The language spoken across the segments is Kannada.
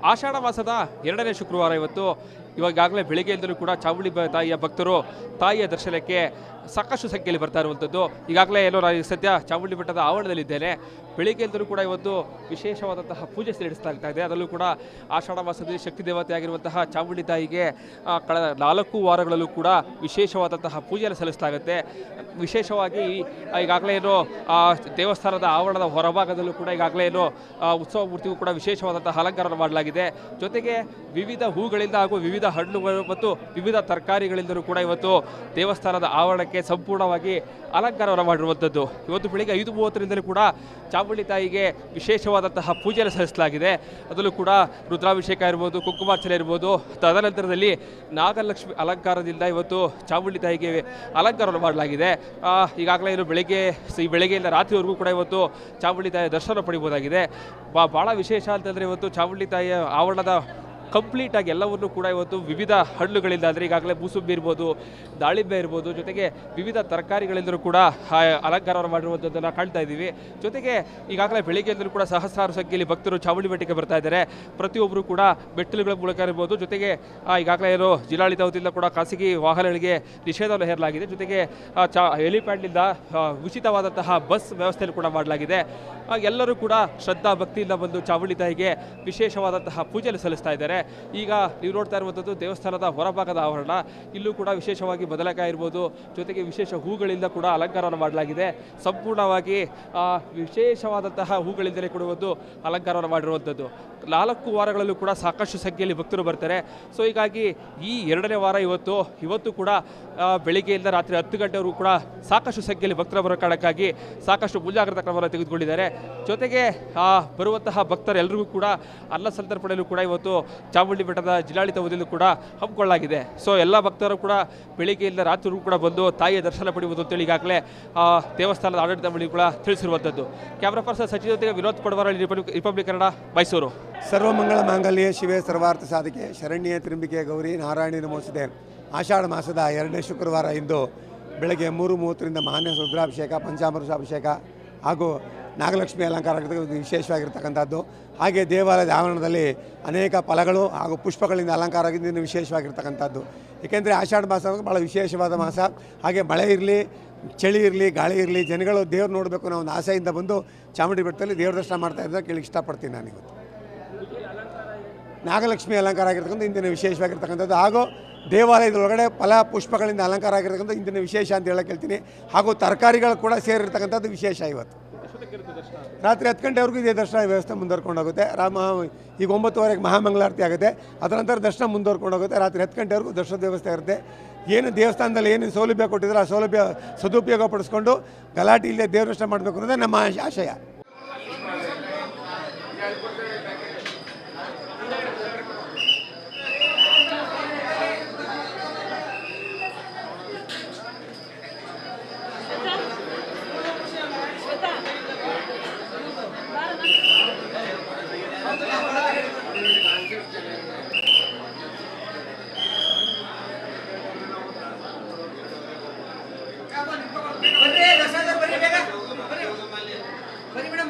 ಆಷಾಢ ಮಾಸದ 2ನೇ ಶುಕ್ರವಾರ ಇವತ್ತು. ಇವಾಗಲೇ ಬೆಳಿಗ್ಗೆಯಿಂದಲೂ ಕೂಡ ಚಾಮುಂಡಿ ತಾಯಿಯ ಭಕ್ತರು ತಾಯಿಯ ದರ್ಶನಕ್ಕೆ ಸಾಕಷ್ಟು ಸಂಖ್ಯೆಯಲ್ಲಿ ಬರ್ತಾ ಇರುವಂಥದ್ದು. ಈಗಾಗಲೇ ಎಲ್ಲೋ ನಾನು ಸದ್ಯ ಚಾಮುಂಡಿ ಬೆಟ್ಟದ ಆವರಣದಲ್ಲಿದ್ದೇನೆ. ಬೆಳಿಗ್ಗೆಯಿಂದಲೂ ಕೂಡ ಇವತ್ತು ವಿಶೇಷವಾದಂತಹ ಪೂಜೆ ನಡೆಸಲಾಗ್ತಾ ಇದೆ. ಅದರಲ್ಲೂ ಕೂಡ ಆಷಾಢ ಮಾಸದಲ್ಲಿ ಶಕ್ತಿ ದೇವತೆ ಆಗಿರುವಂತಹ ಚಾಮುಂಡಿ ತಾಯಿಗೆ ಕಳೆದ 4 ವಾರಗಳಲ್ಲೂ ಕೂಡ ವಿಶೇಷವಾದಂತಹ ಪೂಜೆಯನ್ನು ಸಲ್ಲಿಸಲಾಗುತ್ತೆ. ವಿಶೇಷವಾಗಿ ಈಗಾಗಲೇ ಏನು ದೇವಸ್ಥಾನದ ಆವರಣದ ಹೊರಭಾಗದಲ್ಲೂ ಕೂಡ ಈಗಾಗಲೇ ಏನು ಉತ್ಸವ ಮೂರ್ತಿಗೂ ಕೂಡ ವಿಶೇಷವಾದಂತಹ ಅಲಂಕಾರವನ್ನು ಮಾಡಲಾಗಿದೆ. ಜೊತೆಗೆ ವಿವಿಧ ಹೂಗಳಿಂದ ಹಾಗೂ ವಿವಿಧ ಹಣ್ಣುಗಳು ಮತ್ತು ವಿವಿಧ ತರಕಾರಿಗಳಿಂದಲೂ ಕೂಡ ಇವತ್ತು ದೇವಸ್ಥಾನದ ಆವರಣಕ್ಕೆ ಸಂಪೂರ್ಣವಾಗಿ ಅಲಂಕಾರವನ್ನು ಮಾಡಿರುವಂಥದ್ದು. ಇವತ್ತು ಬೆಳಿಗ್ಗೆ 5:30ರಿಂದಲೂ ಕೂಡ ಚಾಮುಂಡಿ ತಾಯಿಗೆ ವಿಶೇಷವಾದಂತಹ ಪೂಜೆಯನ್ನು ಸಲ್ಲಿಸಲಾಗಿದೆ. ಅದರಲ್ಲೂ ಕೂಡ ರುದ್ರಾಭಿಷೇಕ ಇರ್ಬೋದು, ಕುಂಕುಮಾರ್ಚನೆ ಇರ್ಬೋದು. ತದನಂತರದಲ್ಲಿ ನಾಗಲಕ್ಷ್ಮಿ ಅಲಂಕಾರದಿಂದ ಇವತ್ತು ಚಾಮುಂಡಿ ತಾಯಿಗೆ ಅಲಂಕಾರವನ್ನು ಮಾಡಲಾಗಿದೆ. ಈಗಾಗಲೇ ಏನು ಬೆಳಗ್ಗೆಯಿಂದ ರಾತ್ರಿವರೆಗೂ ಕೂಡ ಇವತ್ತು ಚಾಮುಂಡಿ ತಾಯಿಯ ದರ್ಶನ ಪಡಿಬೋದಾಗಿದೆ. ಭಾಳ ವಿಶೇಷ ಅಂತಂದರೆ ಇವತ್ತು ಚಾಮುಂಡಿ ತಾಯಿಯ ಆವರಣದ ಕಂಪ್ಲೀಟಾಗಿ ಎಲ್ಲವನ್ನೂ ಕೂಡ ಇವತ್ತು ವಿವಿಧ ಹಣ್ಣುಗಳಿಂದ, ಅಂದರೆ ಈಗಾಗಲೇ ಮೂಸುಂಬಿ ಇರ್ಬೋದು, ದಾಳಿಂಬೆ ಇರ್ಬೋದು, ಜೊತೆಗೆ ವಿವಿಧ ತರಕಾರಿಗಳಿಂದಲೂ ಕೂಡ ಅಲಂಕಾರವನ್ನು ಮಾಡಿರುವಂಥದ್ದನ್ನು ಕಾಣ್ತಾ ಇದ್ದೀವಿ. ಜೊತೆಗೆ ಈಗಾಗಲೇ ಬೆಳಿಗ್ಗೆಯಿಂದಲೂ ಕೂಡ ಸಹಸ್ರಾರು ಸಂಖ್ಯೆಯಲ್ಲಿ ಭಕ್ತರು ಚಾಮುಂಡಿ ಬೆಟ್ಟಕ್ಕೆ ಬರ್ತಾ ಇದ್ದಾರೆ. ಪ್ರತಿಯೊಬ್ಬರು ಕೂಡ ಮೆಟ್ಟಿಲುಗಳ ಮೂಲಕ ಇರ್ಬೋದು. ಜೊತೆಗೆ ಈಗಾಗಲೇ ಏನು ಜಿಲ್ಲಾಡಳಿತ ವತಿಯಿಂದ ಕೂಡ ಖಾಸಗಿ ವಾಹನಗಳಿಗೆ ನಿಷೇಧವನ್ನು ಹೇರಲಾಗಿದೆ. ಜೊತೆಗೆ ಹೆಲಿಪ್ಯಾಡ್ನಿಂದ ಉಚಿತವಾದಂತಹ ಬಸ್ ವ್ಯವಸ್ಥೆಯನ್ನು ಕೂಡ ಮಾಡಲಾಗಿದೆ. ಎಲ್ಲರೂ ಕೂಡ ಶ್ರದ್ಧಾ ಭಕ್ತಿಯಿಂದ ಬಂದು ಚಾಮುಂಡಿ ತಾಯಿಗೆ ವಿಶೇಷವಾದಂತಹ ಪೂಜೆಯನ್ನು ಸಲ್ಲಿಸ್ತಾ ಇದ್ದಾರೆ. ಈಗ ನೀವು ನೋಡ್ತಾ ಇರುವಂಥದ್ದು ದೇವಸ್ಥಾನದ ಹೊರಭಾಗದ ಆವರಣ. ಇಲ್ಲೂ ಕೂಡ ವಿಶೇಷವಾಗಿ ಬದನೆಕಾಯಿ ಇರ್ಬೋದು, ಜೊತೆಗೆ ವಿಶೇಷ ಹೂಗಳಿಂದ ಕೂಡ ಅಲಂಕಾರವನ್ನು ಮಾಡಲಾಗಿದೆ. ಸಂಪೂರ್ಣವಾಗಿ ವಿಶೇಷವಾದಂತಹ ಹೂಗಳಿಂದಲೇ ಕೂಡ ಒಂದು ಅಲಂಕಾರವನ್ನು ಮಾಡಿರುವಂಥದ್ದು. 4 ವಾರಗಳಲ್ಲೂ ಕೂಡ ಸಾಕಷ್ಟು ಸಂಖ್ಯೆಯಲ್ಲಿ ಭಕ್ತರು ಬರ್ತಾರೆ. ಸೊ ಹೀಗಾಗಿ ಈ 2ನೇ ವಾರ ಇವತ್ತು ಕೂಡ ಬೆಳಿಗ್ಗೆಯಿಂದ ರಾತ್ರಿ 10 ಗಂಟೆವರೆಗೂ ಕೂಡ ಸಾಕಷ್ಟು ಸಂಖ್ಯೆಯಲ್ಲಿ ಭಕ್ತರ ಬರೋ ಕಾರಣಕ್ಕಾಗಿ ಸಾಕಷ್ಟು ಮುಂಜಾಗ್ರತಾ ಕ್ರಮವನ್ನು ತೆಗೆದುಕೊಂಡಿದ್ದಾರೆ. ಜೊತೆಗೆ ಬರುವಂತಹ ಭಕ್ತರೆಲ್ಲರಿಗೂ ಕೂಡ ಅನ್ನ ಸಂತರ್ಪಣೆಯಲ್ಲೂ ಕೂಡ ಇವತ್ತು ಚಾಮುಂಡಿ ಬೆಟ್ಟದ ಜಿಲ್ಲಾಡಳಿತ ವತಿಯಿಂದ ಕೂಡ ಹಮ್ಮಿಕೊಳ್ಳಲಾಗಿದೆ. ಸೊ ಎಲ್ಲ ಭಕ್ತರು ಕೂಡ ಬೆಳಿಗ್ಗೆಯಿಂದ ರಾತ್ರಿವರೆಗೂ ಕೂಡ ಬಂದು ತಾಯಿಯ ದರ್ಶನ ಪಡೆಯುವುದು ಅಂತೇಳಿ ಈಗಾಗಲೇ ದೇವಸ್ಥಾನದ ಆಡಳಿತ ಮಂಡಳಿ ಕೂಡ ತಿಳಿಸಿರುವಂಥದ್ದು. ಕ್ಯಾಮ್ರಾ ಪರ್ಸನ್ ಸಚಿವ ಜೊತೆಗೆ ವಿನೋದ್ ಕೊಡವರಳ್ಳಿ, ರಿಪಬ್ಲಿಕ್ ಕನ್ನಡ, ಮೈಸೂರು. ಸರ್ವಮಂಗಳ ಮಾಂಗಲ್ಯ ಶಿವೆ ಸರ್ವಾರ್ಥ ಸಾಧಿಕೆ ಶರಣ್ಯ ತ್ರಿಂಬಿಕೆ ಗೌರಿ ನಾರಾಯಣಿ ನಮೋಸ್ತುತೆ. ಆಷಾಢ ಮಾಸದ 2ನೇ ಶುಕ್ರವಾರ ಇಂದು ಬೆಳಗ್ಗೆ 3:30ರಿಂದ ಮಹಾನ್ಯ ರುದ್ರಾಭಿಷೇಕ, ಪಂಚಾಮೃತಾಭಿಷೇಕ ಹಾಗೂ ನಾಗಲಕ್ಷ್ಮಿ ಅಲಂಕಾರ ವಿಶೇಷವಾಗಿರ್ತಕ್ಕಂಥದ್ದು. ಹಾಗೆ ದೇವಾಲಯದ ಆವರಣದಲ್ಲಿ ಅನೇಕ ಫಲಗಳು ಹಾಗೂ ಪುಷ್ಪಗಳಿಂದ ಅಲಂಕಾರ ಆಗಿದ್ದು ವಿಶೇಷವಾಗಿರ್ತಕ್ಕಂಥದ್ದು. ಏಕೆಂದರೆ ಆಷಾಢ ಮಾಸ ಭಾಳ ವಿಶೇಷವಾದ ಮಾಸ. ಹಾಗೆ ಮಳೆ ಇರಲಿ, ಚಳಿ ಇರಲಿ, ಗಾಳಿ ಇರಲಿ, ಜನಗಳು ದೇವ್ರು ನೋಡಬೇಕು ಅನ್ನೋ ಒಂದು ಆಸೆಯಿಂದ ಬಂದು ಚಾಮುಂಡಿ ಬೆಟ್ಟದಲ್ಲಿ ದೇವ್ರ ದರ್ಶನ ಮಾಡ್ತಾ ಇದ್ದಾರೆ ಕೇಳಿ ಇಷ್ಟಪಡ್ತೀನಿ ನಾನು. ಇವತ್ತು ನಾಗಲಕ್ಷ್ಮಿ ಅಲಂಕಾರ ಆಗಿರ್ತಕ್ಕಂಥ ಇಂದಿನ ವಿಶೇಷವಾಗಿರ್ತಕ್ಕಂಥದ್ದು. ಹಾಗೂ ದೇವಾಲಯದೊಳಗಡೆ ಫಲ ಪುಷ್ಪಗಳಿಂದ ಅಲಂಕಾರ ಆಗಿರ್ತಕ್ಕಂಥ ಇಂದಿನ ವಿಶೇಷ ಅಂತ ಹೇಳಕ್ಕೆ ಹೇಳ್ತೀನಿ. ಹಾಗೂ ತರಕಾರಿಗಳು ಕೂಡ ಸೇರಿರ್ತಕ್ಕಂಥದ್ದು ವಿಶೇಷ. ಇವತ್ತು ರಾತ್ರಿ 10 ಗಂಟೆವರೆಗೂ ಇದೇ ದರ್ಶನ ವ್ಯವಸ್ಥೆ ಮುಂದುವರ್ಕೊಂಡು ಹೋಗುತ್ತೆ. ಈಗ 9:30ಕ್ಕೆ ಮಹಾಮಂಗಳಾರತಿ ಆಗುತ್ತೆ. ಅದರ ನಂತರ ದರ್ಶನ ಮುಂದುವರ್ಕೊಂಡು ಹೋಗುತ್ತೆ. ರಾತ್ರಿ 10 ಗಂಟೆವರೆಗೂ ದರ್ಶನದ ವ್ಯವಸ್ಥೆ ಇರುತ್ತೆ. ಏನು ದೇವಸ್ಥಾನದಲ್ಲಿ ಏನು ಸೌಲಭ್ಯ ಕೊಟ್ಟಿದ್ರೆ ಆ ಸೌಲಭ್ಯ ಸದುಪಯೋಗ ಪಡಿಸ್ಕೊಂಡು ಗಲಾಟೆ ಇಲ್ಲದೆ ದೇವ್ರ ದರ್ಶನ ಮಾಡಬೇಕು ಅನ್ನೋದೇ ನಮ್ಮ ಆಶಯ.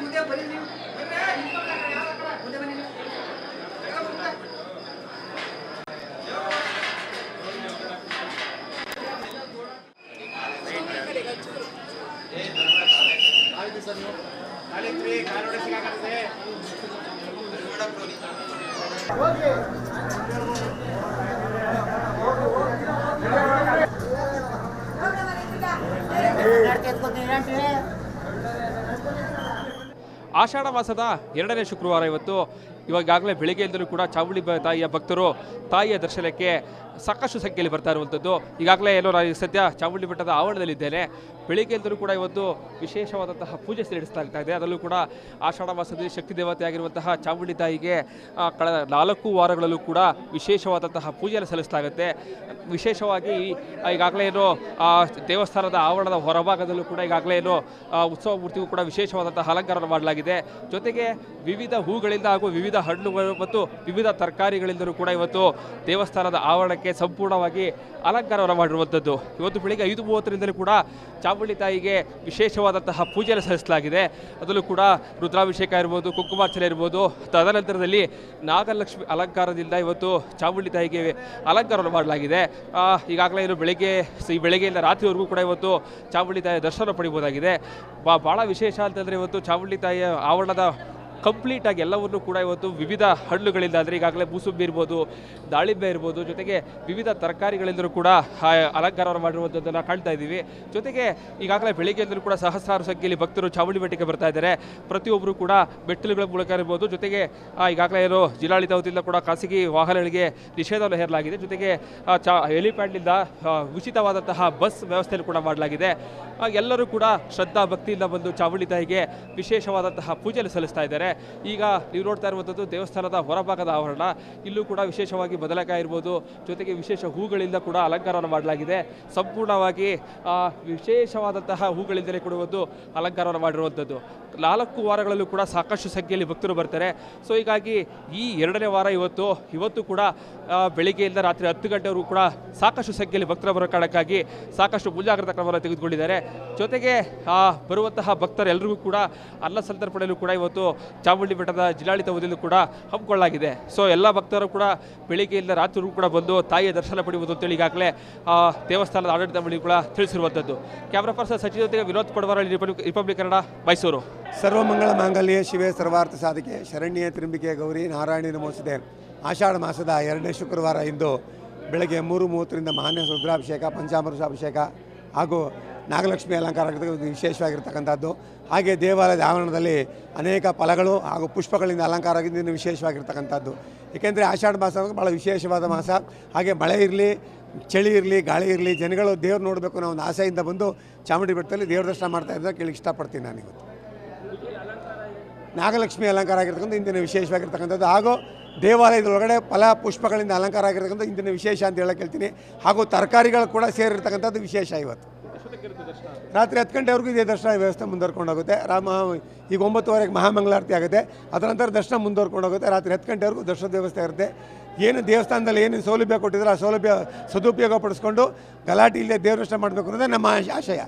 ಆಷಾಢ ಮಾಸದ 2ನೇ ಶುಕ್ರವಾರ ಇವತ್ತು ಇವಾಗಲೇ ಬೆಳಿಗ್ಗೆಯಿಂದಲೂ ಕೂಡ ಚಾಮುಂಡಿ ತಾಯಿಯ ಭಕ್ತರು ತಾಯಿಯ ದರ್ಶನಕ್ಕೆ ಸಾಕಷ್ಟು ಸಂಖ್ಯೆಯಲ್ಲಿ ಬರ್ತಾ ಇರುವಂಥದ್ದು. ಈಗಾಗಲೇ ಎಲ್ಲೋ ನಾನು ಸದ್ಯ ಚಾಮುಂಡಿ ಬೆಟ್ಟದ ಆವರಣದಲ್ಲಿದ್ದೇನೆ. ಬೆಳಿಗ್ಗೆಯಿಂದಲೂ ಕೂಡ ಇವತ್ತು ವಿಶೇಷವಾದಂತಹ ಪೂಜೆ ನಡೆಸಲಾಗ್ತಾ ಇದೆ. ಅದರಲ್ಲೂ ಕೂಡ ಆಷಾಢ ಮಾಸದಲ್ಲಿ ಶಕ್ತಿ ದೇವತೆ ಆಗಿರುವಂತಹ ಚಾಮುಂಡಿ ತಾಯಿಗೆ ಕಳೆದ 4 ವಾರಗಳಲ್ಲೂ ಕೂಡ ವಿಶೇಷವಾದಂತಹ ಪೂಜೆಯನ್ನು ಸಲ್ಲಿಸಲಾಗುತ್ತೆ. ವಿಶೇಷವಾಗಿ ಈಗಾಗಲೇ ಏನೋ ದೇವಸ್ಥಾನದ ಆವರಣದ ಹೊರಭಾಗದಲ್ಲೂ ಕೂಡ ಈಗಾಗಲೇ ಏನೋ ಉತ್ಸವ ಮೂರ್ತಿಗೂ ಕೂಡ ವಿಶೇಷವಾದಂತಹ ಅಲಂಕಾರವನ್ನು ಮಾಡಲಾಗಿದೆ. ಜೊತೆಗೆ ವಿವಿಧ ಹೂಗಳಿಂದ ಹಾಗೂ ವಿವಿಧ ಹಣ್ಣುಗಳು ಮತ್ತು ವಿವಿಧ ತರಕಾರಿಗಳಿಂದಲೂ ಕೂಡ ಇವತ್ತು ದೇವಸ್ಥಾನದ ಆವರಣಕ್ಕೆ ಸಂಪೂರ್ಣವಾಗಿ ಅಲಂಕಾರವನ್ನು ಮಾಡಿರುವಂಥದ್ದು. ಇವತ್ತು ಬೆಳಿಗ್ಗೆ 5:30ರಿಂದಲೂ ಕೂಡ ಚಾಮುಂಡಿ ತಾಯಿಗೆ ವಿಶೇಷವಾದಂತಹ ಪೂಜೆಯನ್ನು ಸಲ್ಲಿಸಲಾಗಿದೆ. ಅದರಲ್ಲೂ ಕೂಡ ರುದ್ರಾಭಿಷೇಕ ಇರ್ಬೋದು, ಕುಂಕುಮಾರ್ಚನೆ ಇರ್ಬೋದು. ತದನಂತರದಲ್ಲಿ ನಾಗಲಕ್ಷ್ಮಿ ಅಲಂಕಾರದಿಂದ ಇವತ್ತು ಚಾಮುಂಡಿ ತಾಯಿಗೆ ಅಲಂಕಾರವನ್ನು ಮಾಡಲಾಗಿದೆ. ಈಗಾಗಲೇ ಏನು ಬೆಳಗ್ಗೆಯಿಂದ ರಾತ್ರಿವರೆಗೂ ಕೂಡ ಇವತ್ತು ಚಾಮುಂಡಿ ತಾಯಿಯ ದರ್ಶನ ಪಡಿಬೋದಾಗಿದೆ. ಭಾಳ ವಿಶೇಷ ಅಂತಂದರೆ ಇವತ್ತು ಚಾಮುಂಡಿ ತಾಯಿಯ ಆವರಣದ ಕಂಪ್ಲೀಟಾಗಿ ಎಲ್ಲವನ್ನೂ ಕೂಡ ಇವತ್ತು ವಿವಿಧ ಹಣ್ಣುಗಳಿಂದ ಅಂದರೆ ಈಗಾಗಲೇ ಮೂಸುಂಬಿ ಇರ್ಬೋದು, ದಾಳಿಂಬೆ ಇರ್ಬೋದು, ಜೊತೆಗೆ ವಿವಿಧ ತರಕಾರಿಗಳಿಂದಲೂ ಕೂಡ ಅಲಂಕಾರವನ್ನು ಮಾಡಿರುವಂಥದ್ದನ್ನು ಕಾಣ್ತಾ ಇದ್ದೀವಿ. ಜೊತೆಗೆ ಈಗಾಗಲೇ ಬೆಳಿಗ್ಗೆಯಿಂದಲೂ ಕೂಡ ಸಹಸ್ರಾರು ಸಂಖ್ಯೆಯಲ್ಲಿ ಭಕ್ತರು ಚಾಮುಂಡಿ ಬೆಟ್ಟಕ್ಕೆ ಬರ್ತಾ ಇದ್ದಾರೆ. ಪ್ರತಿಯೊಬ್ಬರು ಕೂಡ ಮೆಟ್ಟಿಲುಗಳ ಮೂಲಕ ಇರ್ಬೋದು. ಜೊತೆಗೆ ಈಗಾಗಲೇ ಏನು ಜಿಲ್ಲಾಡಳಿತ ವತಿಯಿಂದ ಕೂಡ ಖಾಸಗಿ ವಾಹನಗಳಿಗೆ ನಿಷೇಧವನ್ನು ಹೇರಲಾಗಿದೆ. ಜೊತೆಗೆ ಹೆಲಿಪ್ಯಾಡ್ನಿಂದ ಉಚಿತವಾದಂತಹ ಬಸ್ ವ್ಯವಸ್ಥೆಯನ್ನು ಕೂಡ ಮಾಡಲಾಗಿದೆ. ಎಲ್ಲರೂ ಕೂಡ ಶ್ರದ್ಧಾ ಭಕ್ತಿಯಿಂದ ಬಂದು ಚಾಮುಂಡಿ ತಾಯಿಗೆ ವಿಶೇಷವಾದಂತಹ ಪೂಜೆಯನ್ನು ಸಲ್ಲಿಸ್ತಾ ಇದ್ದಾರೆ. ಈಗ ನೀವು ನೋಡ್ತಾ ಇರುವಂಥದ್ದು ದೇವಸ್ಥಾನದ ಹೊರಭಾಗದ ಆವರಣ. ಇಲ್ಲೂ ಕೂಡ ವಿಶೇಷವಾಗಿ ಬದನೆಕಾಯಿ ಇರ್ಬೋದು, ಜೊತೆಗೆ ವಿಶೇಷ ಹೂಗಳಿಂದ ಕೂಡ ಅಲಂಕಾರವನ್ನು ಮಾಡಲಾಗಿದೆ. ಸಂಪೂರ್ಣವಾಗಿ ವಿಶೇಷವಾದಂತಹ ಹೂಗಳಿಂದಲೇ ಕೂಡ ಒಂದು ಅಲಂಕಾರವನ್ನು ಮಾಡಿರುವಂಥದ್ದು. 4 ವಾರಗಳಲ್ಲೂ ಕೂಡ ಸಾಕಷ್ಟು ಸಂಖ್ಯೆಯಲ್ಲಿ ಭಕ್ತರು ಬರ್ತಾರೆ. ಸೊ ಹೀಗಾಗಿ ಈ 2ನೇ ವಾರ ಇವತ್ತು ಕೂಡ ಬೆಳಿಗ್ಗೆಯಿಂದ ರಾತ್ರಿ 10 ಗಂಟೆವರೆಗೂ ಕೂಡ ಸಾಕಷ್ಟು ಸಂಖ್ಯೆಯಲ್ಲಿ ಭಕ್ತರ ಬರೋ ಕಾರಣಕ್ಕಾಗಿ ಸಾಕಷ್ಟು ಮುಂಜಾಗ್ರತಾ ಕ್ರಮವನ್ನು ತೆಗೆದುಕೊಂಡಿದ್ದಾರೆ. ಜೊತೆಗೆ ಬರುವಂತಹ ಭಕ್ತರೆಲ್ಲರಿಗೂ ಕೂಡ ಅನ್ನ ಸಂತರ್ಪಣೆಯಲ್ಲೂ ಕೂಡ ಇವತ್ತು ಚಾಮುಂಡಿ ಬೆಟ್ಟದ ಜಿಲ್ಲಾಡಳಿತ ವತಿಯಿಂದ ಕೂಡ ಹಮ್ಮಿಕೊಳ್ಳಲಾಗಿದೆ. ಸೊ ಎಲ್ಲ ಭಕ್ತರು ಕೂಡ ಬೆಳಿಗ್ಗೆಯಿಂದ ರಾತ್ರಿವರೆಗೂ ಕೂಡ ಬಂದು ತಾಯಿಯ ದರ್ಶನ ಪಡೆಯುವುದು ಅಂತೇಳಿ ಈಗಾಗಲೇ ದೇವಸ್ಥಾನದ ಆಡಳಿತ ಮಂಡಳಿ ಕೂಡ ತಿಳಿಸಿರುವಂಥದ್ದು. ಕ್ಯಾಮ್ರಾ ಪರ್ಸನ್ ಸಚಿವ ಜೊತೆಗೆ ವಿನೋದ್ ಕೊಡವರಳ್ಳಿ, ರಿಪಬ್ಲಿಕ್ ಕನ್ನಡ, ಮೈಸೂರು. ಸರ್ವಮಂಗಳ ಮಾಂಗಲ್ಯ ಶಿವೆ ಸರ್ವಾರ್ಥ ಸಾಧಿಕೆ ಶರಣ್ಯ ತ್ರಿಂಬಿಕೆ ಗೌರಿ ನಾರಾಯಣಿ ನಮೋಸ್ತುತೆ. ಆಷಾಢ ಮಾಸದ 2ನೇ ಶುಕ್ರವಾರ ಇಂದು ಬೆಳಗ್ಗೆ 3:30ರಿಂದ ಮಹಾನ್ಯ ರುದ್ರಾಭಿಷೇಕ, ಪಂಚಾಮೃತಾಭಿಷೇಕ ಹಾಗೂ ನಾಗಲಕ್ಷ್ಮಿ ಅಲಂಕಾರ ವಿಶೇಷವಾಗಿರ್ತಕ್ಕಂಥದ್ದು. ಹಾಗೆ ದೇವಾಲಯದ ಆವರಣದಲ್ಲಿ ಅನೇಕ ಫಲಗಳು ಹಾಗೂ ಪುಷ್ಪಗಳಿಂದ ಅಲಂಕಾರ ಆಗಿದ್ದು ವಿಶೇಷವಾಗಿರ್ತಕ್ಕಂಥದ್ದು. ಏಕೆಂದರೆ ಆಷಾಢ ಮಾಸ ಭಾಳ ವಿಶೇಷವಾದ ಮಾಸ. ಹಾಗೆ ಮಳೆ ಇರಲಿ, ಚಳಿ ಇರಲಿ, ಗಾಳಿ ಇರಲಿ, ಜನಗಳು ದೇವ್ರು ನೋಡಬೇಕು ಅನ್ನೋ ಒಂದು ಆಸೆಯಿಂದ ಬಂದು ಚಾಮುಂಡಿ ಬೆಟ್ಟದಲ್ಲಿ ದೇವ್ರ ದರ್ಶನ ಮಾಡ್ತಾ ಇದ್ದಾರೆ ಕೇಳಿ ಇಷ್ಟಪಡ್ತೀನಿ ನಾನು. ಇವತ್ತು ನಾಗಲಕ್ಷ್ಮಿ ಅಲಂಕಾರ ಆಗಿರ್ತಕ್ಕಂಥ ಇಂದಿನ ವಿಶೇಷವಾಗಿರ್ತಕ್ಕಂಥದ್ದು. ಹಾಗೂ ದೇವಾಲಯದೊಳಗಡೆ ಫಲ ಪುಷ್ಪಗಳಿಂದ ಅಲಂಕಾರ ಆಗಿರ್ತಕ್ಕಂಥ ಇಂದಿನ ವಿಶೇಷ ಅಂತ ಹೇಳಕ್ಕೆ ಹೇಳ್ತೀನಿ. ಹಾಗೂ ತರಕಾರಿಗಳು ಕೂಡ ಸೇರಿರ್ತಕ್ಕಂಥದ್ದು ವಿಶೇಷ. ಇವತ್ತು ರಾತ್ರಿ 10 ಗಂಟೆವರೆಗೂ ಇದೇ ದರ್ಶನ ವ್ಯವಸ್ಥೆ ಮುಂದುವರ್ಕೊಂಡು ಹೋಗುತ್ತೆ. ಈಗ 9:30ಕ್ಕೆ ಮಹಾಮಂಗಳಾರತಿ ಆಗುತ್ತೆ. ಅದರ ನಂತರ ದರ್ಶನ ಮುಂದುವರ್ಕೊಂಡು ಹೋಗುತ್ತೆ. ರಾತ್ರಿ 10 ಗಂಟೆವರೆಗೂ ದರ್ಶನದ ವ್ಯವಸ್ಥೆ ಇರುತ್ತೆ. ಏನು ದೇವಸ್ಥಾನದಲ್ಲಿ ಏನು ಸೌಲಭ್ಯ ಕೊಟ್ಟಿದ್ರೆ ಆ ಸೌಲಭ್ಯ ಸದುಪಯೋಗ ಪಡಿಸ್ಕೊಂಡು ಗಲಾಟೆ ಇಲ್ಲದೆ ದೇವ್ರ ದರ್ಶನ ಮಾಡಬೇಕು ಅನ್ನೋದೇ ನಮ್ಮ ಆಶಯ.